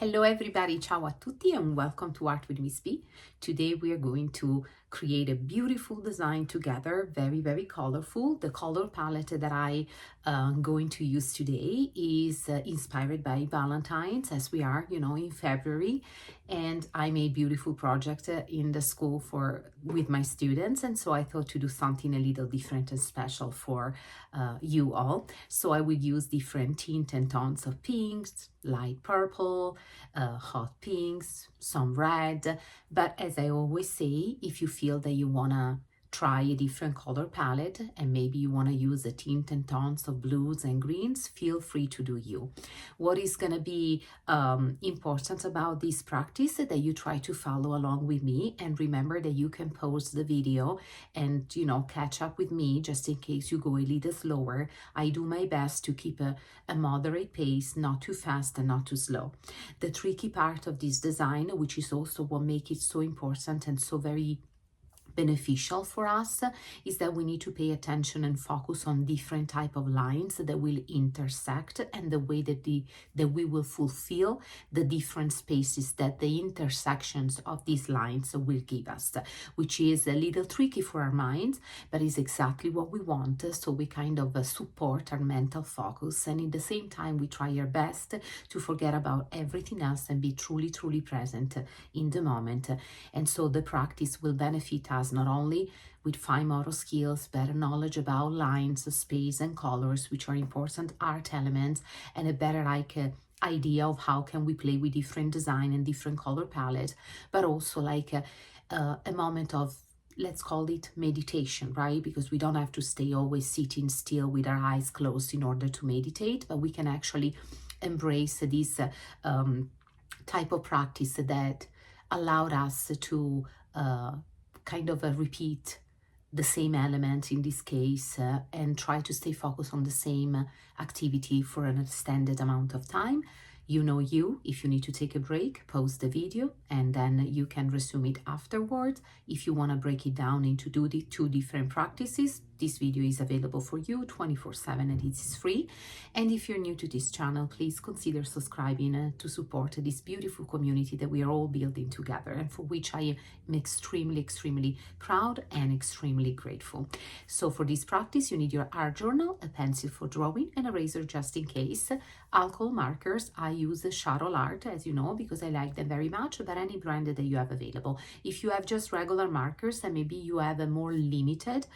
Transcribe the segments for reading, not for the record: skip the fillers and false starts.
Hello everybody, ciao a tutti and welcome to Art with Ms.B. Today we are going to create a beautiful design together, very colorful. The color palette that I am going to use today is inspired by Valentine's, as we are, in February, and I made beautiful project in the school with my students, and so I thought to do something a little different and special for you all. So I will use different tint and tones of pinks, light purple, hot pinks, some red. But as I always say, if you feel that you wanna try a different color palette and maybe you wanna use a tint and tones of blues and greens, feel free to do you. What is gonna be important about this practice is that you try to follow along with me, and remember that you can pause the video and catch up with me just in case you go a little slower. I do my best to keep a moderate pace, not too fast and not too slow. The tricky part of this design, which is also what makes it so important and so very beneficial for us, is that we need to pay attention and focus on different type of lines that will intersect, and the way that we will fulfill the different spaces that the intersections of these lines will give us, which is a little tricky for our minds, but is exactly what we want. So we kind of support our mental focus, and at the same time we try our best to forget about everything else and be truly present in the moment. And so the practice will benefit us not only with fine motor skills, better knowledge about lines, space, and colors, which are important art elements, and a better idea of how can we play with different design and different color palette, but also a moment of, let's call it meditation, right? Because we don't have to stay always sitting still with our eyes closed in order to meditate, but we can actually embrace this type of practice that allowed us to kind of repeat the same element in this case, and try to stay focused on the same activity for an extended amount of time. If you need to take a break, pause the video, and then you can resume it afterwards. If you want to break it down into two different practices, this video is available for you 24/7 and it is free. And if you're new to this channel, please consider subscribing to support this beautiful community that we are all building together, and for which I am extremely proud and extremely grateful. So for this practice, you need your art journal, a pencil for drawing, and a eraser just in case. Alcohol markers, I use the Shadow Art, as you know, because I like them very much, but any brand that you have available. If you have just regular markers and maybe you have a more limited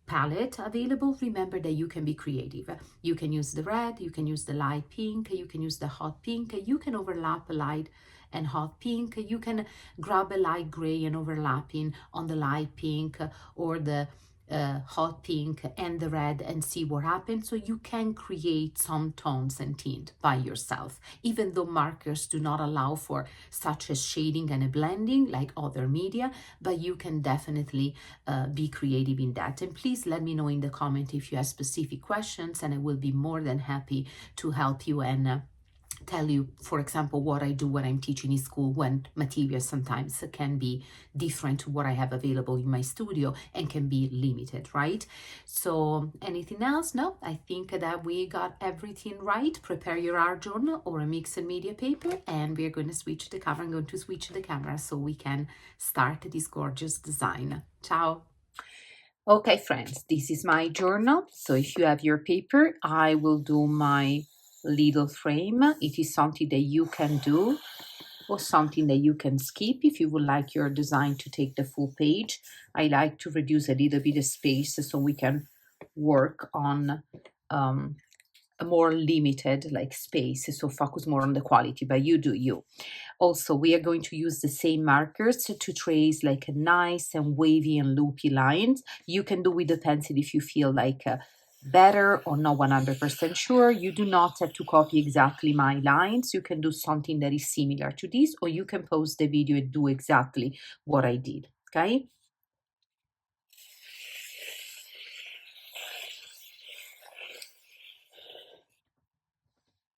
palette available, remember that you can be creative. You can use the red, you can use the light pink, you can use the hot pink, you can overlap a light and hot pink, you can grab a light gray and overlapping on the light pink or the hot pink and the red and see what happens. So you can create some tones and tint by yourself, even though markers do not allow for such as shading and a blending like other media, but you can definitely be creative in that. And please let me know in the comment if you have specific questions, and I will be more than happy to help you and tell you, for example, what I do when I'm teaching in school, when materials sometimes can be different to what I have available in my studio and can be limited, right? So anything else? No, I think that we got everything right. Prepare your art journal or a mixed media paper, and we're going to switch the camera. I'm going to switch the camera so we can start this gorgeous design. Ciao. Okay, friends, this is my journal. So if you have your paper, I will do my little frame. It is something that you can do or something that you can skip if you would like your design to take the full page. I like to reduce a little bit of space so we can work on a more limited space, so focus more on the quality, but you do you. Also, we are going to use the same markers to trace a nice and wavy and loopy lines. You can do with the pencil if you feel better or not 100% sure. You do not have to copy exactly my lines. You can do something that is similar to this, or you can pause the video and do exactly what I did, okay?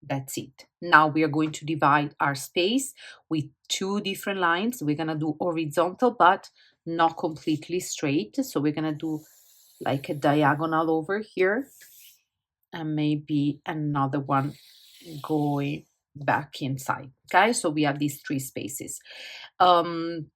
That's it. Now we are going to divide our space with two different lines. We're going to do horizontal, but not completely straight. So we're going to do like a diagonal over here, and maybe another one going back inside. Okay, so we have these three spaces. Um,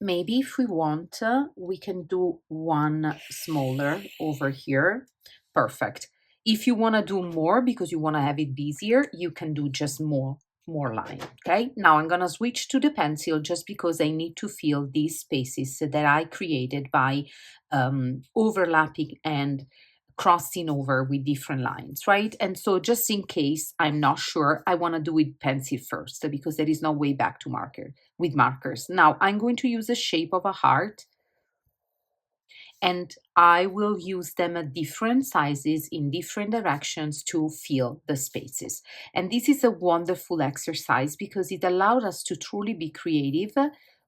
Maybe if we want, we can do one smaller over here. Perfect. If you want to do more because you want to have it busier, you can do just more line. Okay, now I'm gonna switch to the pencil just because I need to fill these spaces that I created by overlapping and crossing over with different lines, right? And so just in case I'm not sure, I want to do it pencil first because there is no way back to marker with markers. Now I'm going to use the shape of a heart, and I will use them at different sizes in different directions to fill the spaces. And this is a wonderful exercise because it allowed us to truly be creative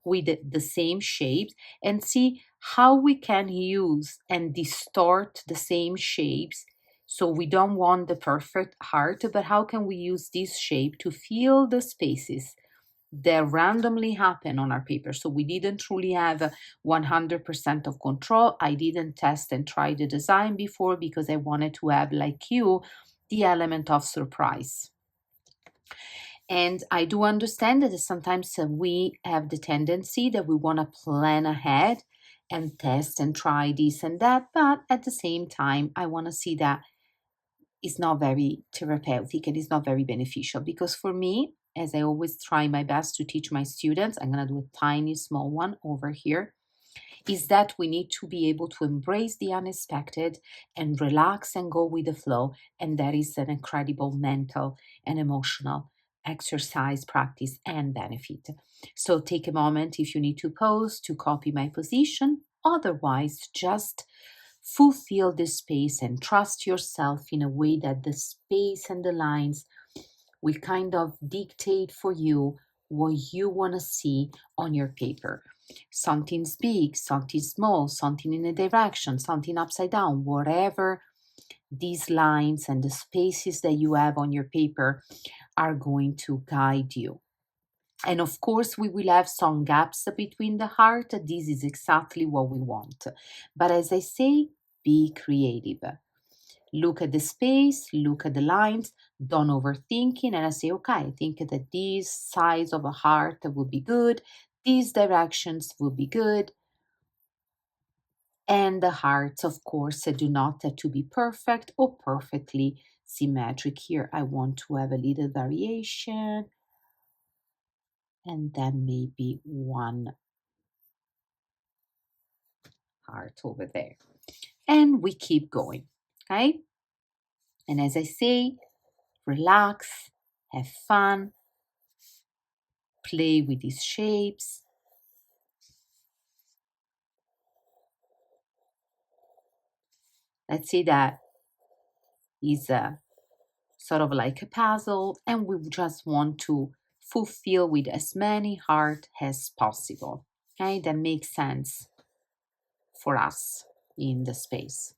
with the same shapes and see how we can use and distort the same shapes. So we don't want the perfect heart, but how can we use this shape to fill the spaces that randomly happen on our paper? So we didn't truly have 100% of control. I didn't test and try the design before because I wanted to have, like you, the element of surprise. And I do understand that sometimes we have the tendency that we want to plan ahead and test and try this and that, but at the same time, I want to see that is not very therapeutic and is not very beneficial, because for me, as I always try my best to teach my students, I'm going to do a tiny small one over here, is that we need to be able to embrace the unexpected and relax and go with the flow. And that is an incredible mental and emotional exercise, practice, and benefit. So take a moment if you need to pause to copy my position. Otherwise, just fulfill the space and trust yourself in a way that the space and the lines will kind of dictate for you what you want to see on your paper. Something's big, something small, something in a direction, something upside down, whatever these lines and the spaces that you have on your paper are going to guide you. And of course, we will have some gaps between the heart. This is exactly what we want. But as I say, be creative. Look at the space, look at the lines, don't overthinking. And I say, okay, I think that this size of a heart would be good. These directions would be good. And the hearts, of course, do not have to be perfect or perfectly symmetric. Here, I want to have a little variation. And then maybe one heart over there. And we keep going, okay? And as I say, relax, have fun, play with these shapes. Let's say that is a sort of like a puzzle, and we just want to fulfill with as many hearts as possible. Okay, that makes sense for us in the space.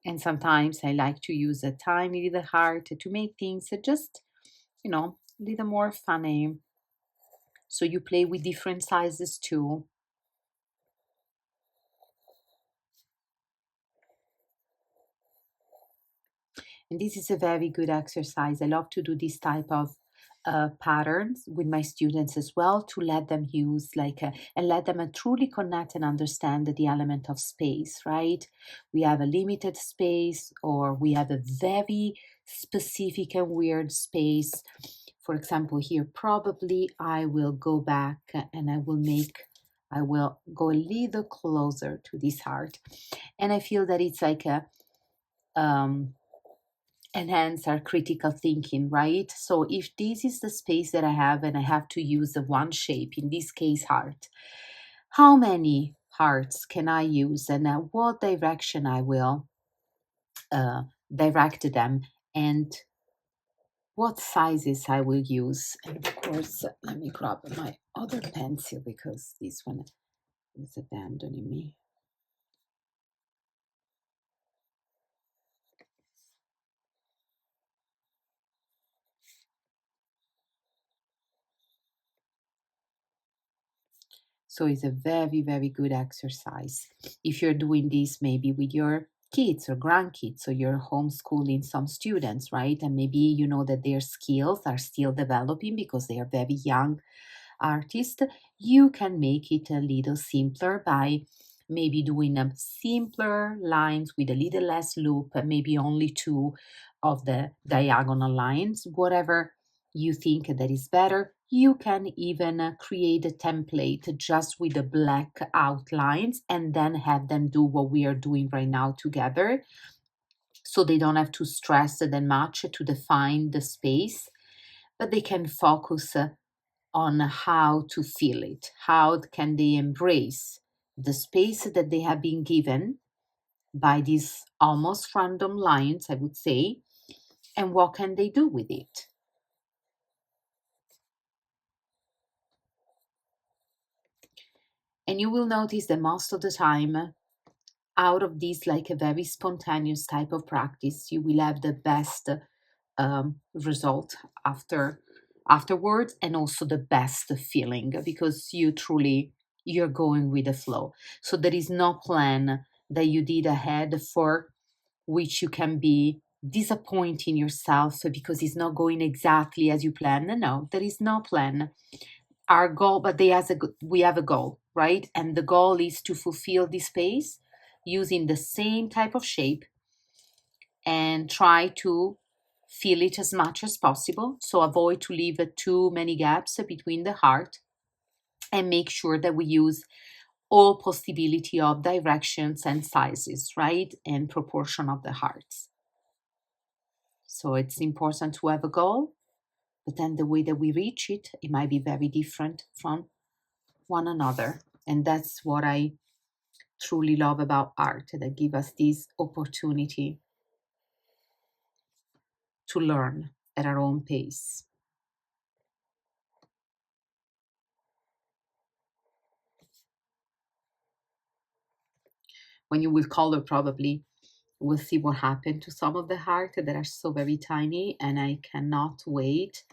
And sometimes I like to use a tiny little heart to make things just, a little more funny. So you play with different sizes too. And this is a very good exercise. I love to do this type of patterns with my students as well, to let them use and let them truly connect and understand the element of space, right? We have a limited space, or we have a very specific and weird space. For example, here, probably I will go back and I will go a little closer to this heart. And I feel that it's like a, um, enhance our critical thinking, right? So if this is the space that I have and I have to use the one shape, in this case, heart, how many hearts can I use, and what direction I will direct them, and what sizes I will use. And of course, let me grab my other pencil because this one is abandoning me. So it's a very, very good exercise. If you're doing this maybe with your kids or grandkids, or you're homeschooling some students, right? And maybe you know that their skills are still developing because they are very young artists, you can make it a little simpler by maybe doing simpler lines with a little less loop, maybe only two of the diagonal lines, whatever you think that is better. You can even create a template just with the black outlines and then have them do what we are doing right now together. So they don't have to stress that much to define the space, but they can focus on how to feel it. How can they embrace the space that they have been given by these almost random lines, I would say, and what can they do with it? And you will notice that most of the time, out of this, like a very spontaneous type of practice, you will have the best result afterwards, and also the best feeling because you're going with the flow. So there is no plan that you did ahead for which you can be disappointing yourself because it's not going exactly as you plan. No, there is no plan. Our goal, but we have a goal, right? And the goal is to fulfill this space using the same type of shape and try to fill it as much as possible. So avoid to leave too many gaps between the heart, and make sure that we use all possibility of directions and sizes, right? And proportion of the hearts. So it's important to have a goal, but then the way that we reach it, it might be very different from one another. And that's what I truly love about art, that give us this opportunity to learn at our own pace. When you will color, probably we'll see what happened to some of the heart that are so very tiny, and I cannot wait.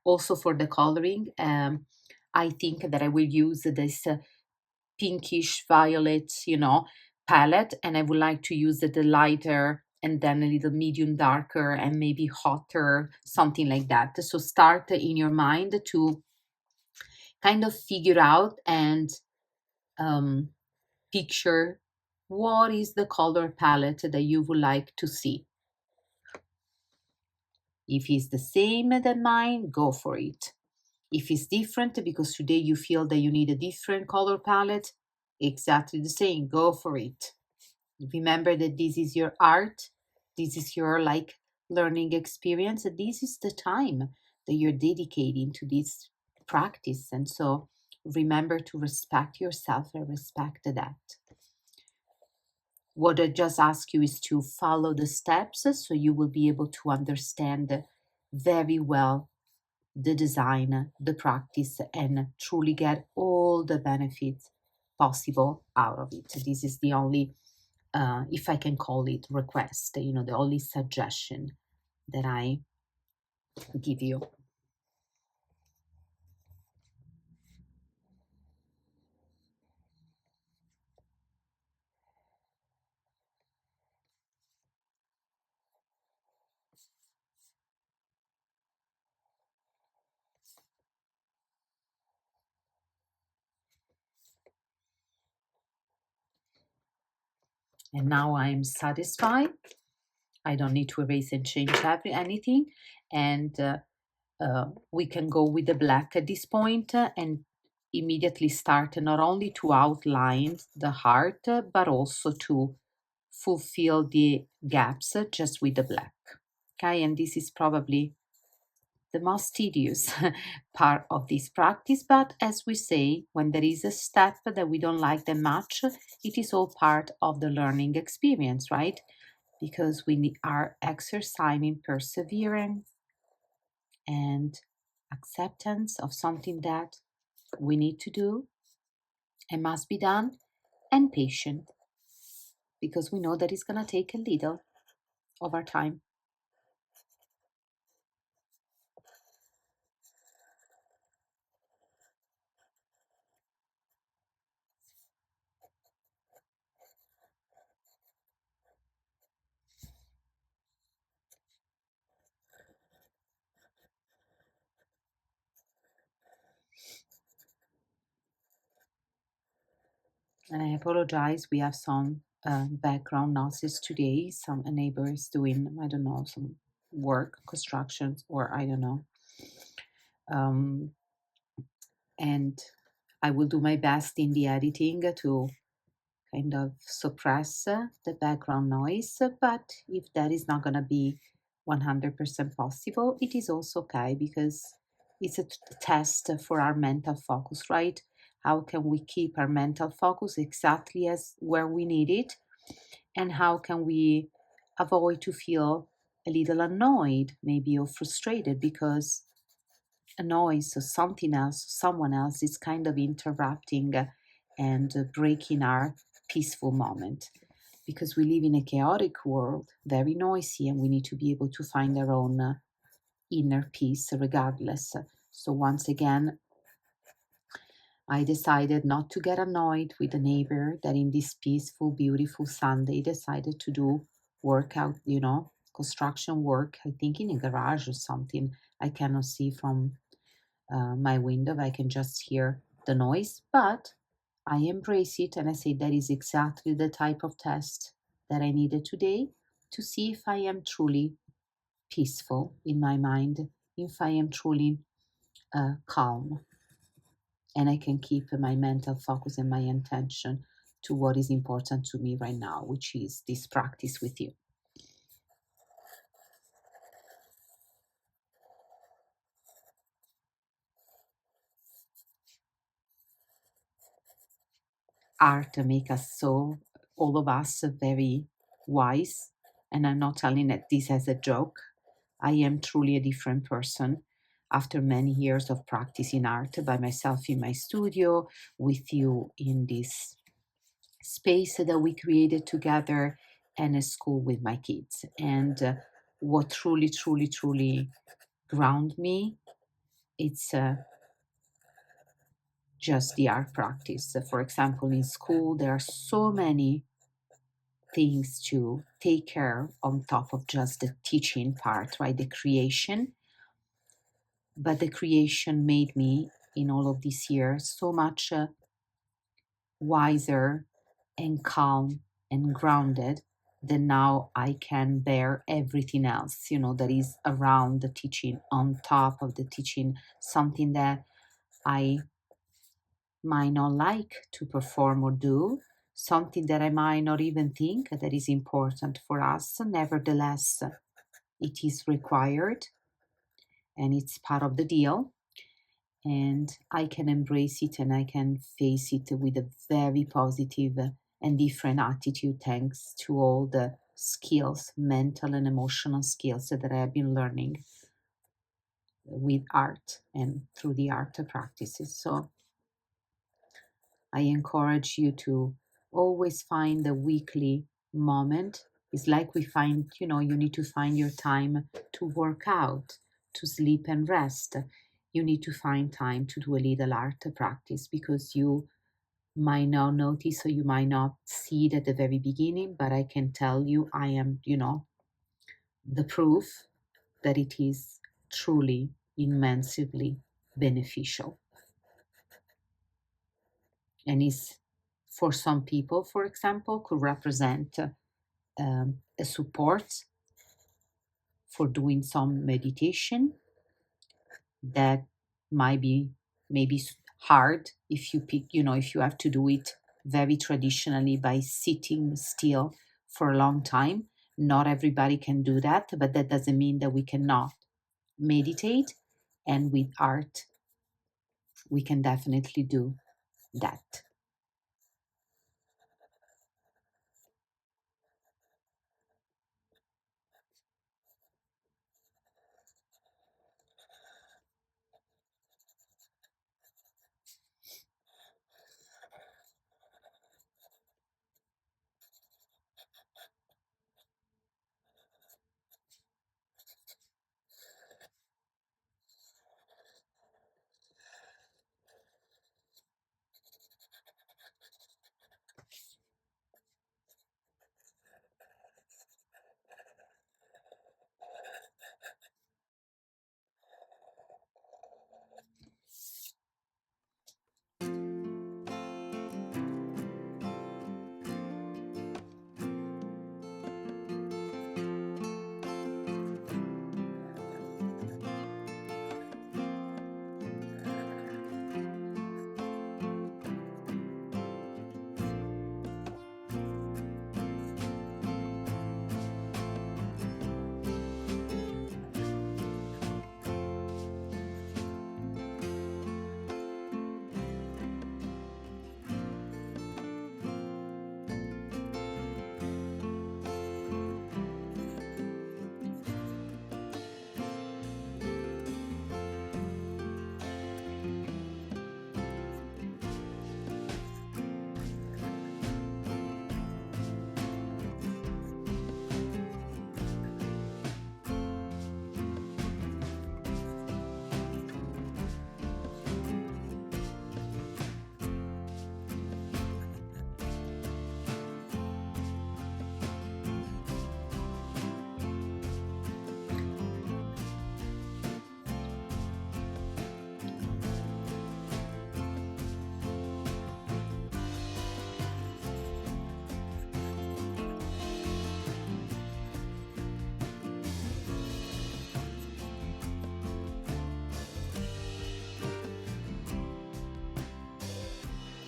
Also for the coloring, I think that I will use this pinkish violet, palette, and I would like to use the lighter and then a little medium darker and maybe hotter, something like that. So start in your mind to kind of figure out and um, picture what is the color palette that you would like to see. If it's the same than mine, go for it. If it's different because today you feel that you need a different color palette, exactly the same, go for it. Remember that this is your art, this is your learning experience, and this is the time that you're dedicating to this practice. And so remember to respect yourself and respect that. What I just ask you is to follow the steps so you will be able to understand very well the design, the practice, and truly get all the benefits possible out of it. This is the only, if I can call it request, the only suggestion that I give you. And now I'm satisfied. I don't need to erase and change anything. And we can go with the black at this point and immediately start not only to outline the heart, but also to fulfill the gaps just with the black. Okay, and this is probably the most tedious part of this practice, but as we say, when there is a step that we don't like that much, it is all part of the learning experience, right? Because we are exercising perseverance, and acceptance of something that we need to do and must be done, and patient because we know that it's going to take a little of our time. And I apologize, we have some background noises today. Some neighbors doing, I don't know, some work, constructions, or I don't know. Um, and I will do my best in the editing to kind of suppress the background noise. But if that is not going to be 100% possible, it is also okay because it's a test for our mental focus, right? How can we keep our mental focus exactly as where we need it? And how can we avoid to feel a little annoyed, maybe, or frustrated because a noise or something else, someone else is kind of interrupting and breaking our peaceful moment. Because we live in a chaotic world, very noisy, and we need to be able to find our own inner peace regardless. So, once again, I decided not to get annoyed with the neighbor that in this peaceful, beautiful Sunday decided to do workout, construction work, I think in a garage or something. I cannot see from my window. I can just hear the noise, but I embrace it and I say that is exactly the type of test that I needed today to see if I am truly peaceful in my mind, if I am truly calm, and I can keep my mental focus and my intention to what is important to me right now, which is this practice with you. Art make us so, all of us, very wise. And I'm not telling it this as a joke. I am truly a different person after many years of practicing art by myself in my studio, with you in this space that we created together, and a school with my kids. And what truly, truly, truly ground me, it's just the art practice. For example, in school, there are so many things to take care on top of just the teaching part, right? The creation. But the creation made me, in all of these years, so much wiser and calm and grounded that now I can bear everything else, that is around the teaching, on top of the teaching, something that I might not like to perform or do, something that I might not even think that is important for us. Nevertheless, it is required and it's part of the deal. And I can embrace it and I can face it with a very positive and different attitude thanks to all the skills, mental and emotional skills that I have been learning with art and through the art practices. So I encourage you to always find the weekly moment. It's like we find, you need to find your time to work out, to sleep and rest. You need to find time to do a little art practice because you might not notice or you might not see it at the very beginning, but I can tell you, I am, the proof that it is truly immensely beneficial. And is for some people, for example, could represent a support for doing some meditation that might be maybe hard if you pick, if you have to do it very traditionally by sitting still for a long time. Not everybody can do that, but that doesn't mean that we cannot meditate. And with art, we can definitely do that.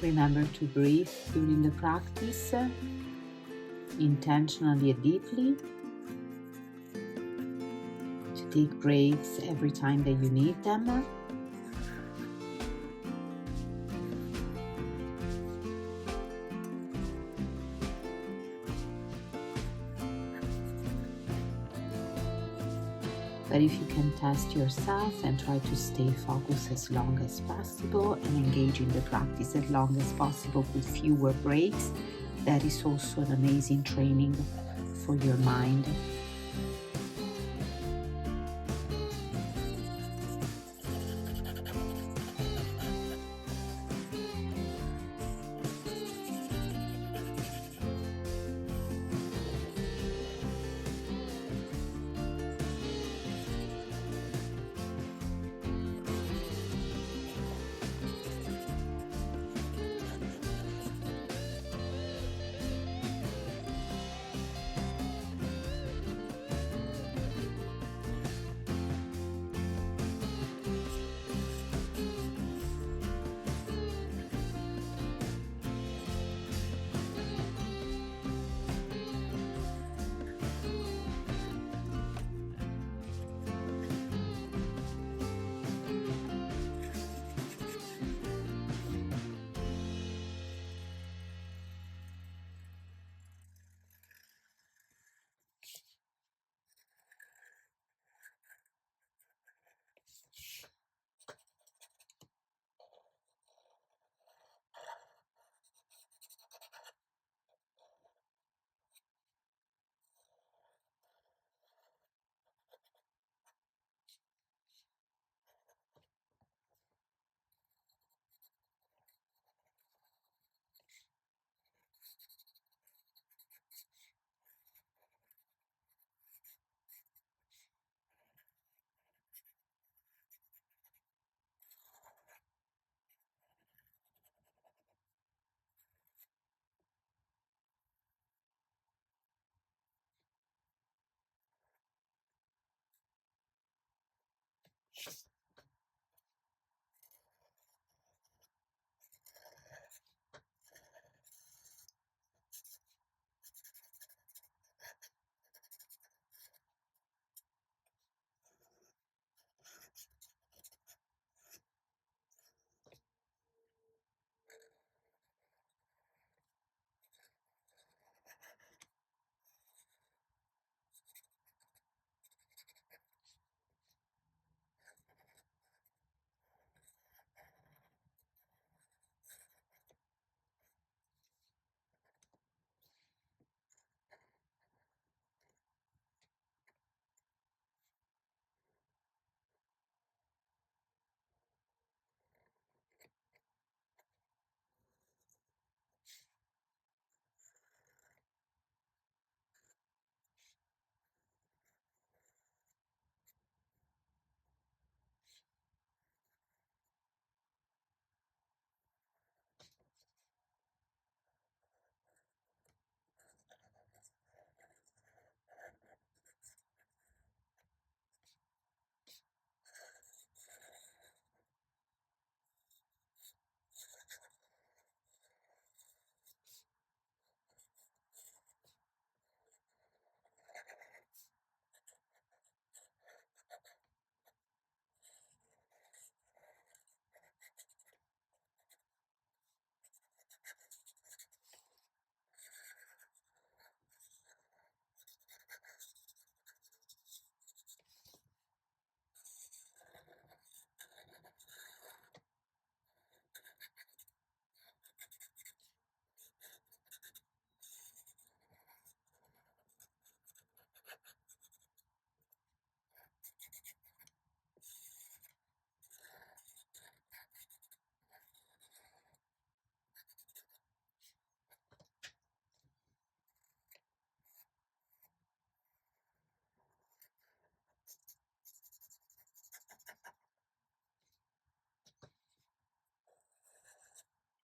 Remember to breathe during the practice, intentionally and deeply, to take breaks every time that you need them. But if you can test yourself and try to stay focused as long as possible and engage in the practice as long as possible with fewer breaks, that is also an amazing training for your mind.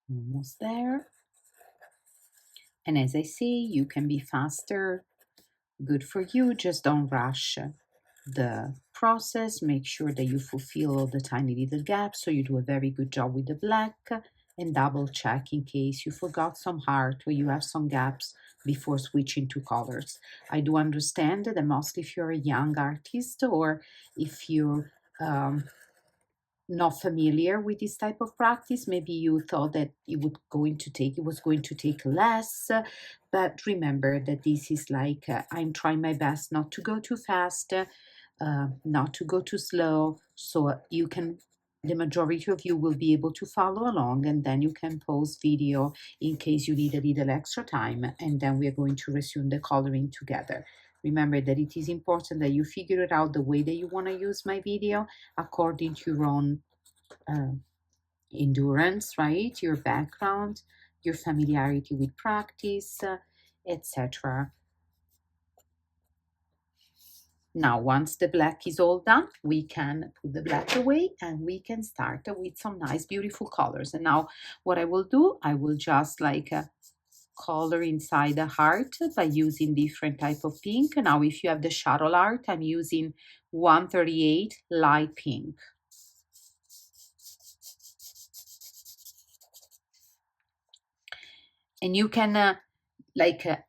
Almost there. And as I say, you can be faster. Good for you. Just don't rush the process. Make sure that you fulfill all the tiny little gaps so you do a very good job with the black. and double check in case you forgot some heart or you have some gaps before switching to colors. I do understand that mostly if you're a young artist or if you're not familiar with this type of practice, maybe you thought that it was going to take less, but remember that this is like I'm trying my best not to go too fast, not to go too slow, so you can the majority of you will be able to follow along, and then you can pause video in case you need a little extra time, and then we are going to resume the coloring together. Remember that it is important that you figure it out the way that you want to use my video according to your own uh, endurance, right? Your background, your familiarity with practice, etc. Now, once the black is all done, we can put the black away and we can start with some nice, beautiful colors. And now what I will do, I will just like color inside the heart by using different type of pink. Now, if you have the shuttle art, I'm using 138 light pink. And you can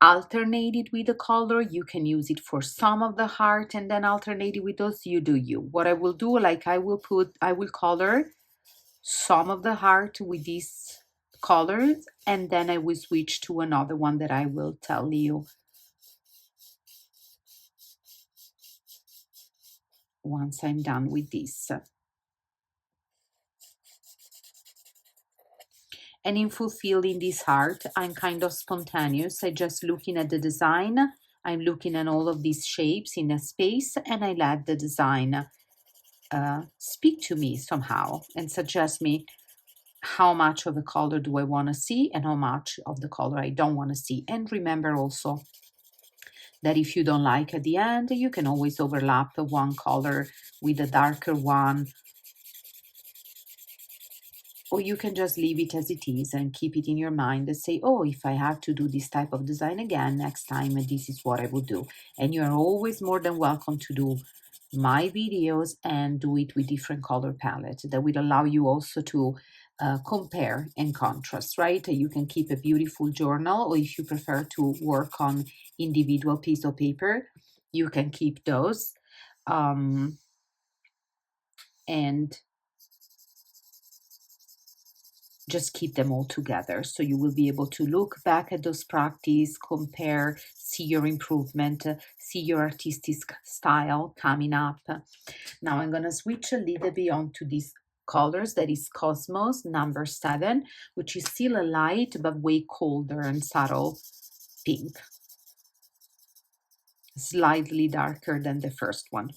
alternate it with the color. You can use it for some of the heart and then alternate it with those. You do you. What I will do, like I will color some of the heart with these colors, and then I will switch to another one that I will tell you once I'm done with this. And in fulfilling this heart, I'm kind of spontaneous. I just looking at the design. I'm looking at all of these shapes in a space, and I let the design speak to me somehow and suggest me how much of the color do I want to see and how much of the color I don't want to see. And remember also that if you don't like at the end, you can always overlap the one color with a darker one, or you can just leave it as it is and keep it in your mind and say, oh, if I have to do this type of design again next time, this is what I will do. And you are always more than welcome to do my videos and do it with different color palettes that will allow you also to compare and contrast, right? You can keep a beautiful journal, or if you prefer to work on individual piece of paper, you can keep those. And just keep them all together. So you will be able to look back at those practice, compare, see your improvement, see your artistic style coming up. Now I'm gonna switch a little bit onto these colors. That is Cosmos number 7, which is still a light but way colder and subtle pink, slightly darker than the first one.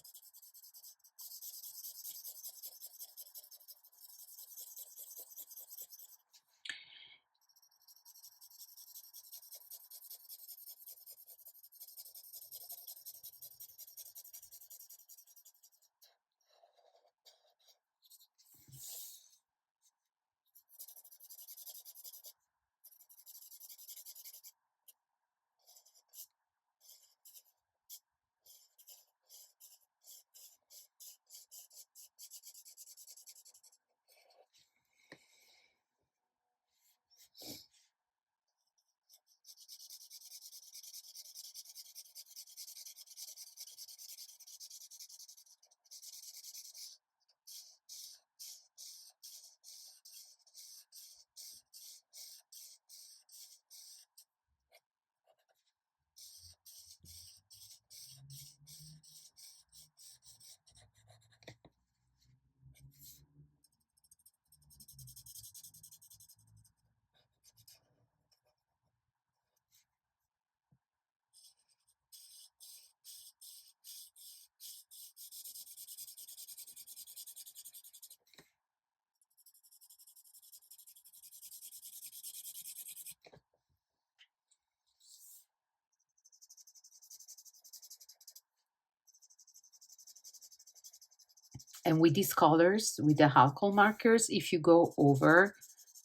And with these colors, with the alcohol markers, if you go over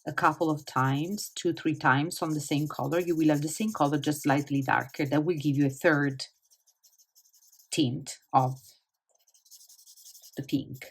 a couple of times, 2, 3 times on the same color, you will have the same color, just slightly darker. That will give you a third tint of the pink.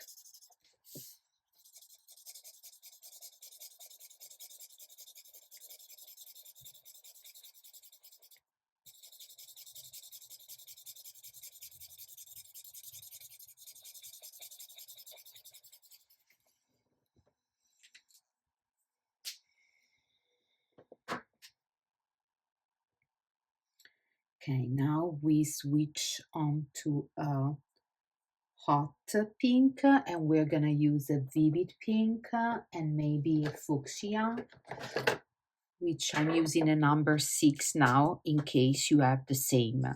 Okay, now we switch on to a hot pink, and we're gonna use a vivid pink and maybe a fuchsia, which I'm using a number 6 now in case you have the same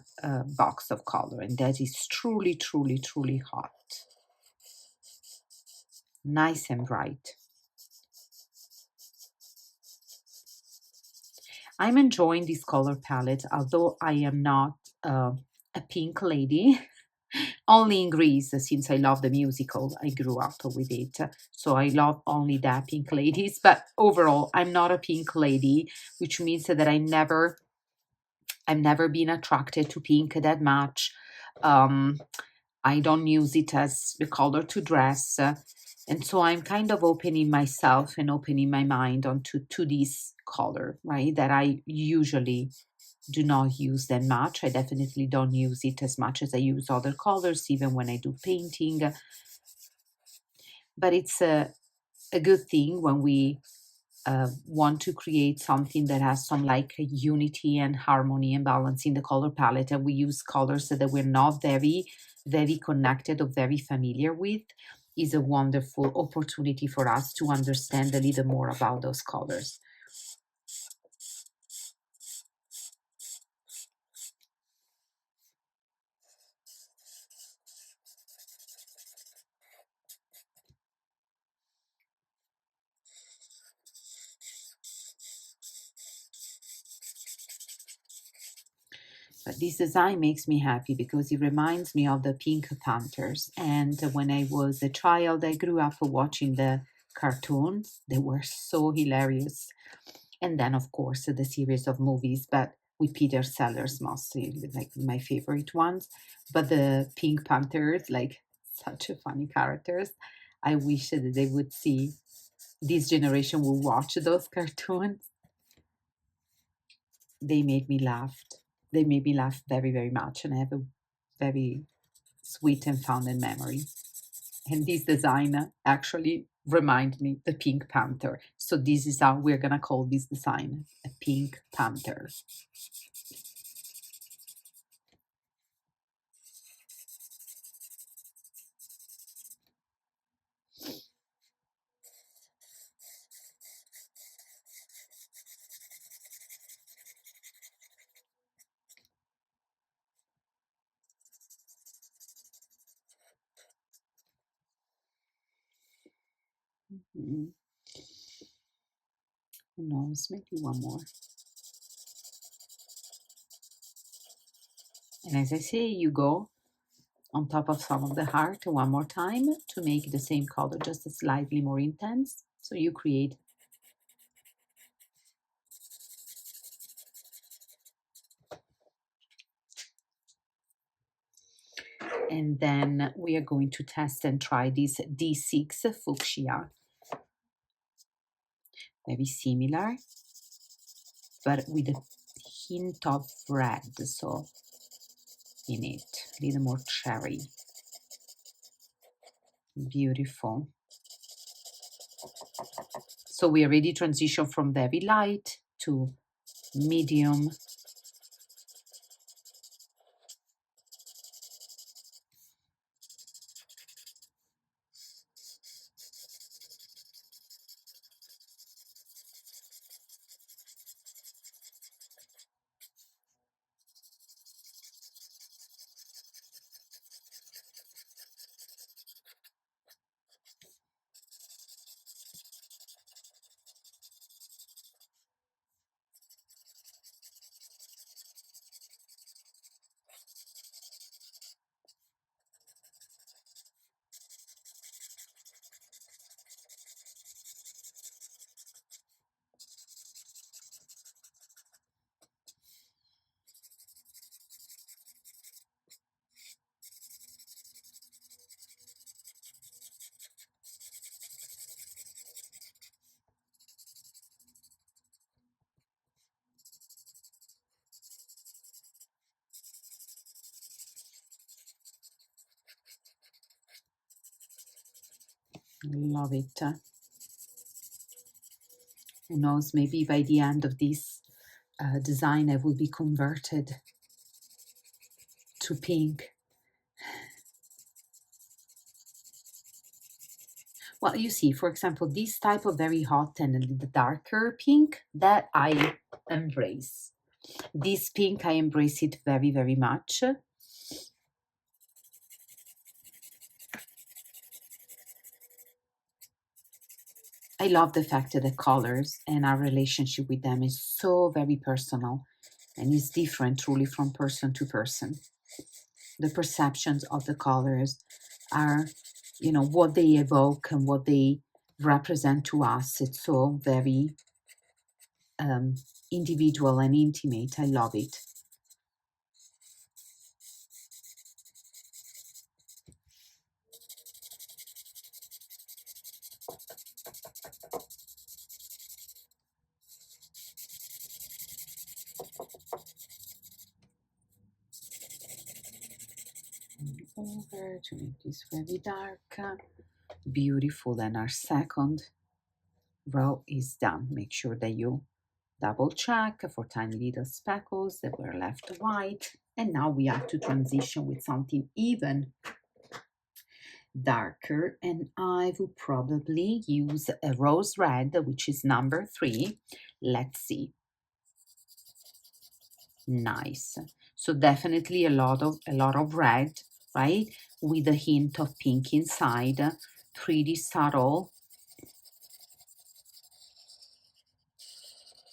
box of color, and that is truly, truly, truly hot. Nice and bright. I'm enjoying this color palette, although I am not a pink lady. Only in Greece, since I love the musical, I grew up with it. So I love only that pink ladies. But overall, I'm not a pink lady, which means that I've never been attracted to pink that much. I don't use it as the color to dress. And so I'm kind of opening myself and opening my mind onto to this color, right? That I usually do not use that much. I definitely don't use it as much as I use other colors, even when I do painting. But it's a good thing when we want to create something that has some like unity and harmony and balance in the color palette, and we use colors that we're not very, very connected or very familiar with, is a wonderful opportunity for us to understand a little more about those colors. But this design makes me happy because it reminds me of the Pink Panthers. And when I was a child, I grew up watching the cartoons. They were so hilarious. And then, of course, the series of movies, but with Peter Sellers mostly, like my favorite ones. But the Pink Panthers, like such a funny characters. I wish that they would see, this generation will watch those cartoons. They made me laugh. They made me laugh very, very much. And I have a very sweet and fountain memory. And this design actually remind me the Pink Panther. So this is how we're gonna call this design, a Pink Panther. Mm, who knows, maybe one more. And as I say, you go on top of some of the heart one more time to make the same color just slightly more intense. So you create. And then we are going to test and try this D6 fuchsia. Very similar, but with a hint of red, so in it, a little more cherry. Beautiful. So we already transition from very light to medium. Love it. Who knows, maybe by the end of this design I will be converted to pink. Well, you see, for example, this type of very hot and a little darker pink that I embrace. This pink, I embrace it very, very much. I love the fact that the colors and our relationship with them is so very personal and is different truly from person to person. The perceptions of the colors are, you know, what they evoke and what they represent to us. It's so very individual and intimate. I love it. Over to make this very dark. Beautiful. And our second row is done. Make sure that you double check for tiny little speckles that were left white. And now we have to transition with something even darker, and I will probably use a rose red, which is number 3. Let's see. Nice. So definitely a lot of red, right, with a hint of pink inside. Pretty subtle,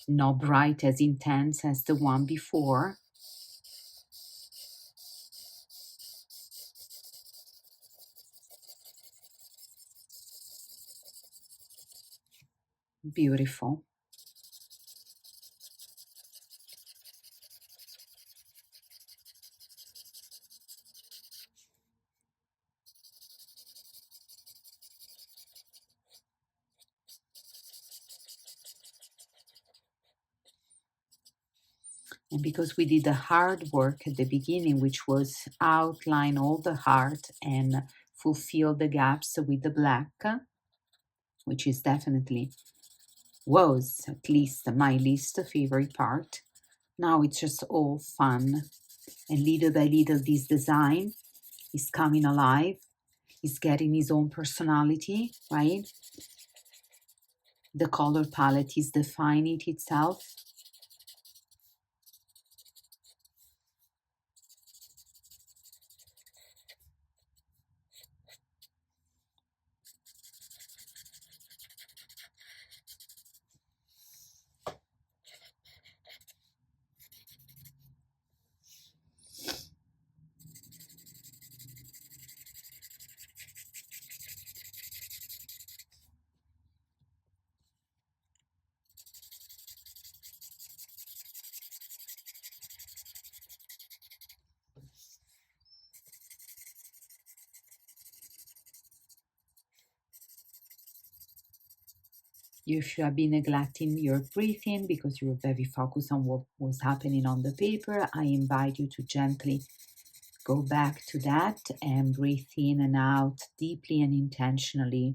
not bright as intense as the one before. Beautiful. And because we did the hard work at the beginning, which was outline all the heart and fulfill the gaps with the black, which is definitely was at least my least favorite part. Now it's just all fun. And little by little, this design is coming alive. He's getting his own personality, right? The color palette is defining itself. You should have been neglecting your breathing because you were very focused on what was happening on the paper. I invite you to gently go back to that and breathe in and out deeply and intentionally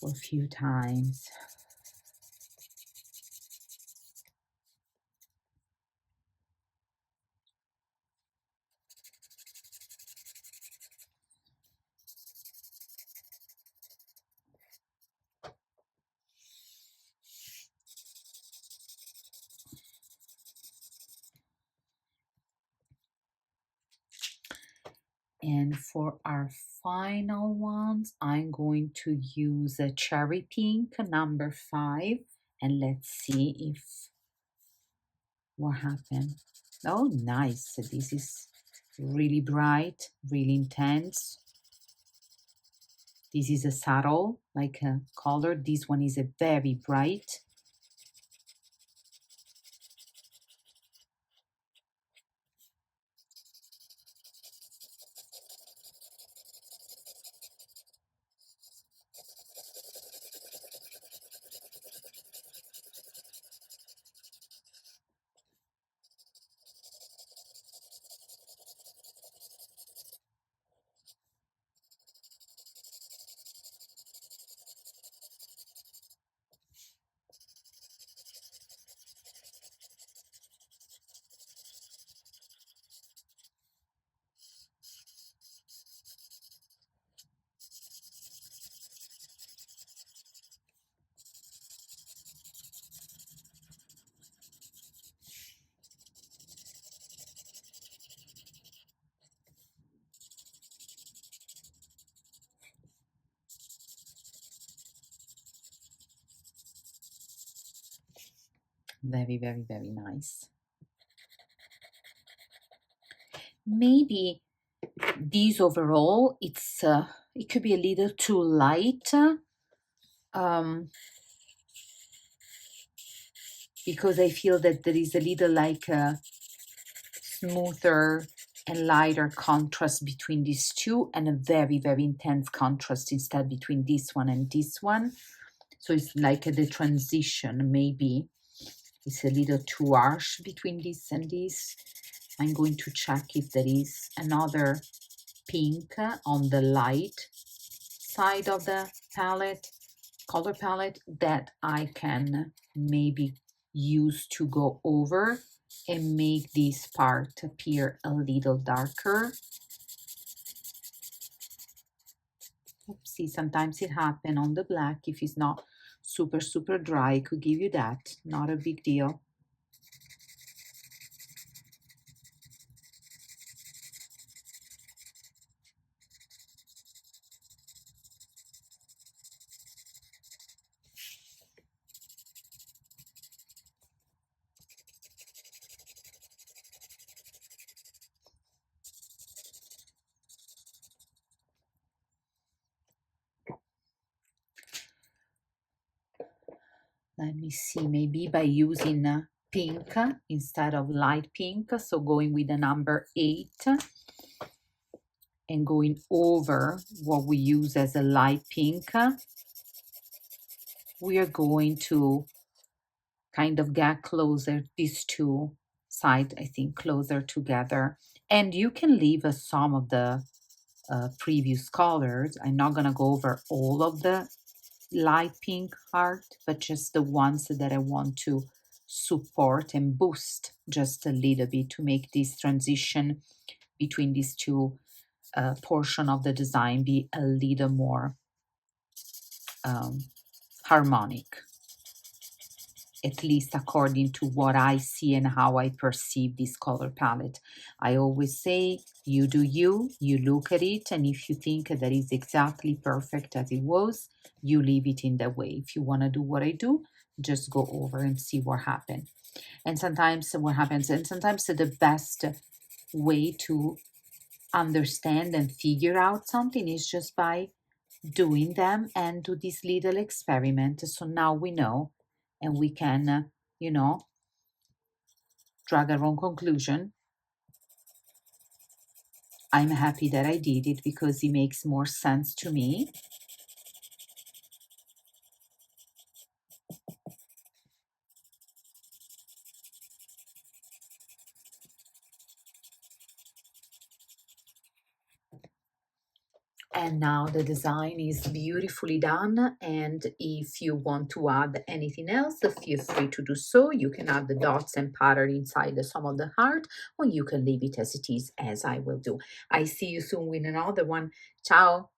for a few times. And for our final ones, I'm going to use a cherry pink, number 5. And let's see if what happened. Oh, nice. This is really bright, really intense. This is a subtle, like a color. This one is a very bright. Very, very, very nice. Maybe these overall, it could be a little too light, because I feel that there is a little like smoother and lighter contrast between these two, and a very, very intense contrast instead between this one and this one. So it's like the transition maybe is a little too harsh between this and this. I'm going to check if there is another pink on the light side of the palette, color palette, that I can maybe use to go over and make this part appear a little darker. See, sometimes it happens on the black. If it's not super, super dry, I could give you that. Not a big deal. Let me see, maybe by using pink instead of light pink, so going with the number 8 and going over what we use as a light pink, we are going to kind of get closer, these two sides, I think, closer together. And you can leave some of the previous colors. I'm not going to go over all of the light pink heart, but just the ones that I want to support and boost just a little bit to make this transition between these two portion of the design be a little more harmonic, at least according to what I see and how I perceive this color palette. I always say, you do you, you look at it, and if you think that is exactly perfect as it was, you leave it in that way. If you want to do what I do, just go over and see what happens. And sometimes what happens, and sometimes the best way to understand and figure out something is just by doing them and do this little experiment. So now we know, and we can, drag our own conclusion. I'm happy that I did it because it makes more sense to me. And now the design is beautifully done. And if you want to add anything else, feel free to do so. You can add the dots and pattern inside some of the heart, or you can leave it as it is, as I will do. I see you soon with another one. Ciao.